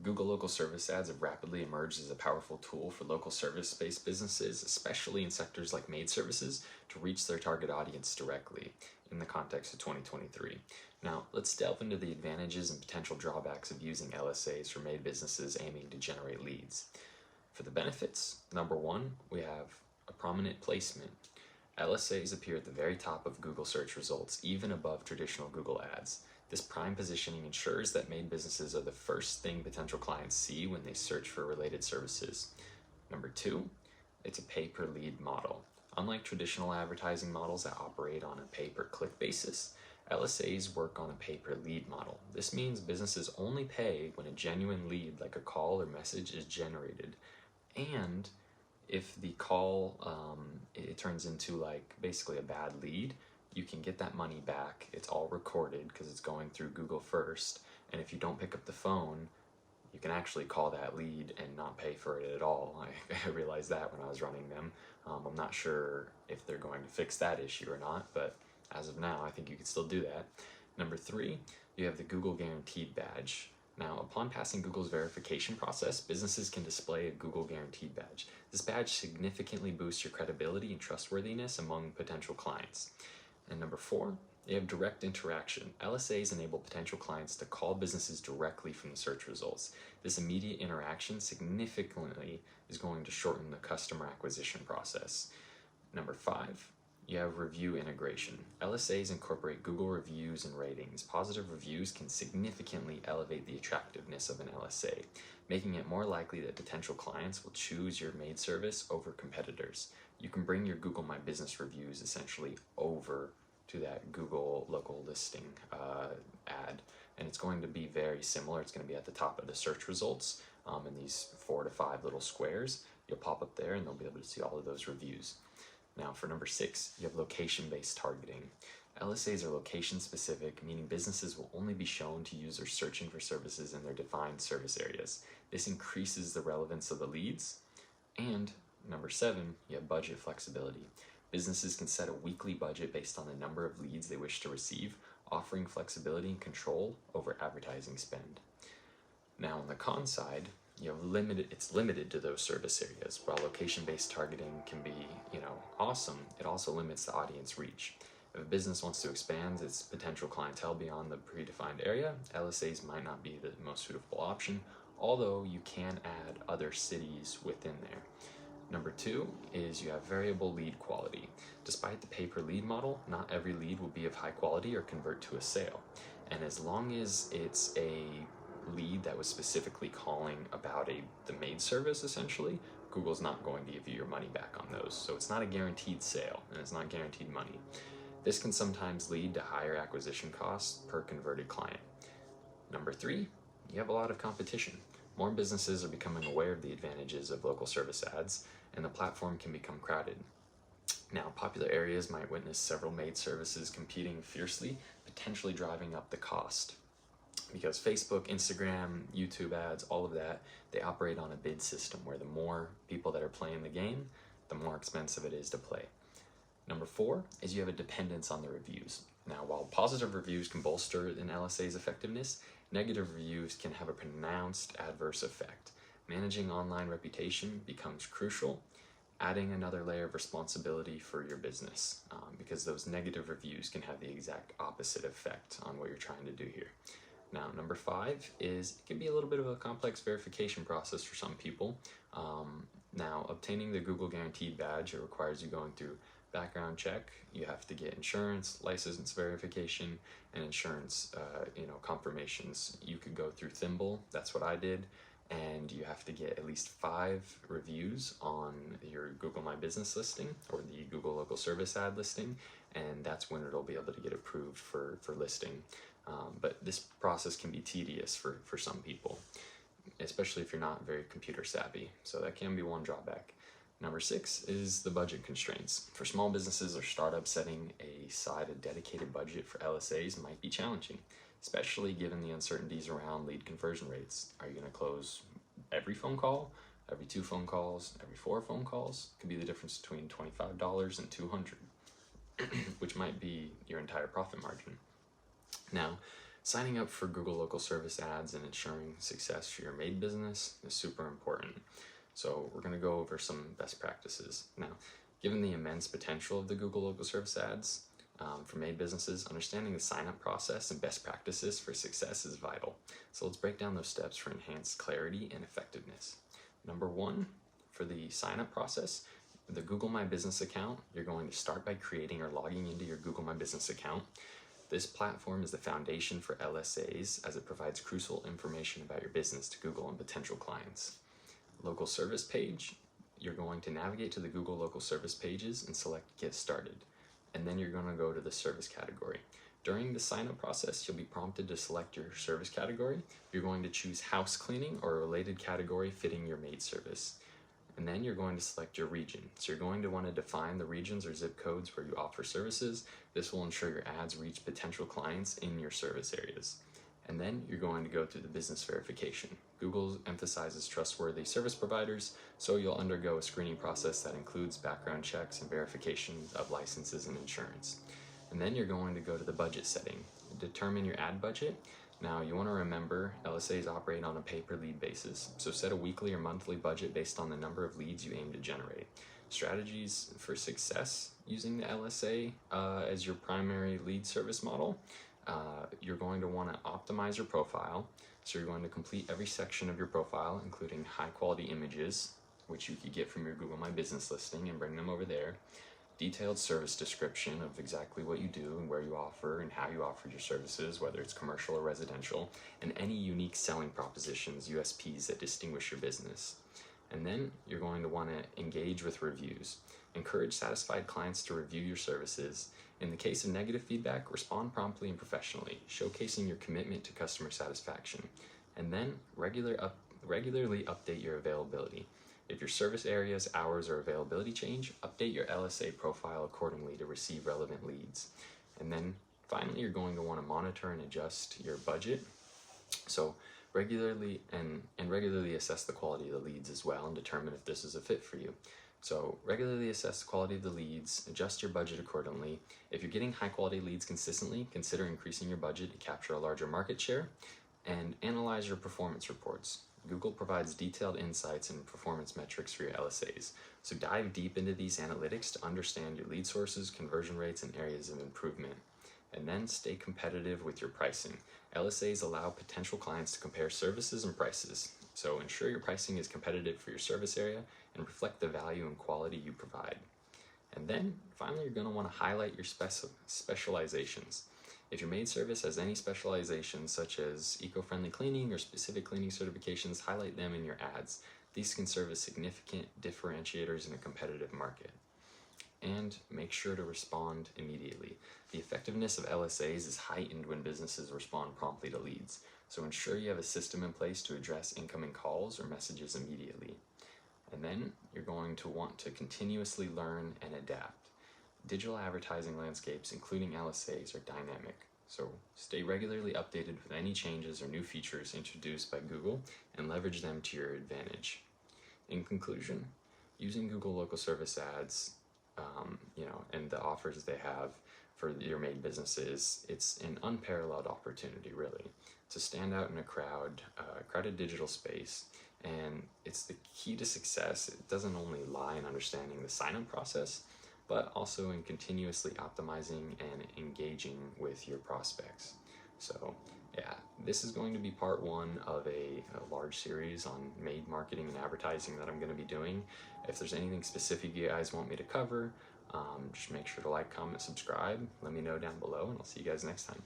Google local service ads have rapidly emerged as a powerful tool for local service-based businesses, especially in sectors like maid services, to reach their target audience directly in the context of 2023. Now, let's delve into the advantages and potential drawbacks of using LSAs for maid businesses aiming to generate leads. For the benefits, number one, we have a prominent placement. LSAs appear at the very top of Google search results, even above traditional Google ads. This prime positioning ensures that maid businesses are the first thing potential clients see when they search for related services. Number two, it's a pay-per-lead model. Unlike traditional advertising models that operate on a pay-per-click basis, LSAs work on a pay-per-lead model. This means businesses only pay when a genuine lead, like a call or message, is generated. And if the call it turns into like basically a bad lead, you can get that money back. It's all recorded because it's going through Google first. And if you don't pick up the phone, you can actually call that lead and not pay for it at all. I realized that when I was running them. I'm not sure if they're going to fix that issue or not, but as of now, I think you can still do that. Number three, you have the Google Guaranteed badge. Now, upon passing Google's verification process, businesses can display a Google Guaranteed badge. This badge significantly boosts your credibility and trustworthiness among potential clients. And number four, you have direct interaction. LSAs enable potential clients to call businesses directly from the search results. This immediate interaction significantly is going to shorten the customer acquisition process. Number five, you have review integration. LSAs incorporate Google reviews and ratings. Positive reviews can significantly elevate the attractiveness of an LSA, making it more likely that potential clients will choose your maid service over competitors. You can bring your Google My Business reviews essentially over to that Google local listing ad, and it's going to be very similar. It's going to be at the top of the search results in these 4 to 5 little squares. You'll pop up there and they'll be able to see all of those reviews. Now for number 6, you have location-based targeting. LSAs are location-specific, meaning businesses will only be shown to users searching for services in their defined service areas. This increases the relevance of the leads. And number 7, you have budget flexibility. Businesses can set a weekly budget based on the number of leads they wish to receive, offering flexibility and control over advertising spend. Now on the con side, you have it's limited to those service areas. While location-based targeting can be, awesome, it also limits the audience reach. If a business wants to expand its potential clientele beyond the predefined area, LSAs might not be the most suitable option, although you can add other cities within there. Number 2 is you have variable lead quality. Despite the pay-per-lead model, not every lead will be of high quality or convert to a sale. And as long as it's a lead that was specifically calling about the maid service, essentially, Google's not going to give you your money back on those. So it's not a guaranteed sale and it's not guaranteed money. This can sometimes lead to higher acquisition costs per converted client. Number 3, you have a lot of competition. More businesses are becoming aware of the advantages of local service ads, and the platform can become crowded. Now, popular areas might witness several maid services competing fiercely, potentially driving up the cost. Because Facebook, Instagram, YouTube ads, all of that, they operate on a bid system where the more people that are playing the game, the more expensive it is to play. Number 4 is you have a dependence on the reviews. Now, while positive reviews can bolster an LSA's effectiveness, negative reviews can have a pronounced adverse effect. Managing online reputation becomes crucial, adding another layer of responsibility for your business, because those negative reviews can have the exact opposite effect on what you're trying to do here. Now, number 5 is it can be a little bit of a complex verification process for some people. Now, obtaining the Google Guaranteed badge, it requires you going through background check. You have to get insurance, license verification, and insurance confirmations. You could go through Thimble, that's what I did, and you have to get at least 5 reviews on your Google My Business listing or the Google Local Service ad listing, and that's when it'll be able to get approved for listing. But this process can be tedious for some people, especially if you're not very computer savvy. So that can be one drawback. Number 6 is the budget constraints. For small businesses or startups, setting aside a dedicated budget for LSAs might be challenging, especially given the uncertainties around lead conversion rates. Are you going to close every phone call, every 2 phone calls, every 4 phone calls? Could be the difference between $25 and $200, which might be your entire profit margin. Now, Signing up for Google Local Service ads and ensuring success for your Made business is super important. So we're going to go over some best practices. Now, given the immense potential of the Google Local Service ads for Made businesses, understanding the sign-up process and best practices for success is vital. So let's break down those steps for enhanced clarity and effectiveness. Number one, for the sign-up process, the Google My Business account, you're going to start by creating or logging into your Google My Business account. This platform is the foundation for LSAs as it provides crucial information about your business to Google and potential clients. Local service page, you're going to navigate to the Google local service pages and select Get Started. And then you're going to go to the service category. During the sign-up process, you'll be prompted to select your service category. You're going to choose house cleaning or a related category fitting your Made service. And then you're going to select your region. So you're going to want to define the regions or zip codes where you offer services. This will ensure your ads reach potential clients in your service areas. And then you're going to go through the business verification. Google emphasizes trustworthy service providers, so you'll undergo a screening process that includes background checks and verification of licenses and insurance. And then you're going to go to the budget setting. Determine your ad budget. Now, you want to remember LSAs operate on a pay-per-lead basis, so set a weekly or monthly budget based on the number of leads you aim to generate. Strategies for success using the LSA as your primary lead service model. You're going to want to optimize your profile, so you're going to complete every section of your profile, including high-quality images, which you could get from your Google My Business listing and bring them over there. Detailed service description of exactly what you do and where you offer and how you offer your services, whether it's commercial or residential, and any unique selling propositions, USPs that distinguish your business. And then you're going to want to engage with reviews. Encourage satisfied clients to review your services. In the case of negative feedback, respond promptly and professionally, showcasing your commitment to customer satisfaction. And then regularly update your availability. If your service areas, hours, or availability change, update your LSA profile accordingly to receive relevant leads. And then finally, you're going to want to monitor and adjust your budget. So regularly assess the quality of the leads as well and determine if this is a fit for you. So regularly assess the quality of the leads, adjust your budget accordingly. If you're getting high quality leads consistently, consider increasing your budget to capture a larger market share, and analyze your performance reports. Google provides detailed insights and performance metrics for your LSAs, so dive deep into these analytics to understand your lead sources, conversion rates, and areas of improvement. And then stay competitive with your pricing. LSAs allow potential clients to compare services and prices, so ensure your pricing is competitive for your service area and reflect the value and quality you provide. And then finally, you're going to want to highlight your specializations. If your Made service has any specializations such as eco-friendly cleaning or specific cleaning certifications, highlight them in your ads. These can serve as significant differentiators in a competitive market. And make sure to respond immediately. The effectiveness of LSAs is heightened when businesses respond promptly to leads, so ensure you have a system in place to address incoming calls or messages immediately. And then you're going to want to continuously learn and adapt. Digital advertising landscapes, including LSAs, are dynamic, so stay regularly updated with any changes or new features introduced by Google and leverage them to your advantage. In conclusion, using Google local service ads, and the offers they have for your Made businesses, it's an unparalleled opportunity, really, to stand out in a crowded digital space. And it's the key to success. It doesn't only lie in understanding the sign-up process, but also in continuously optimizing and engaging with your prospects. So yeah, this is going to be part one of a large series on Made marketing and advertising that I'm going to be doing. If there's anything specific you guys want me to cover, just make sure to like, comment, subscribe. Let me know down below, and I'll see you guys next time.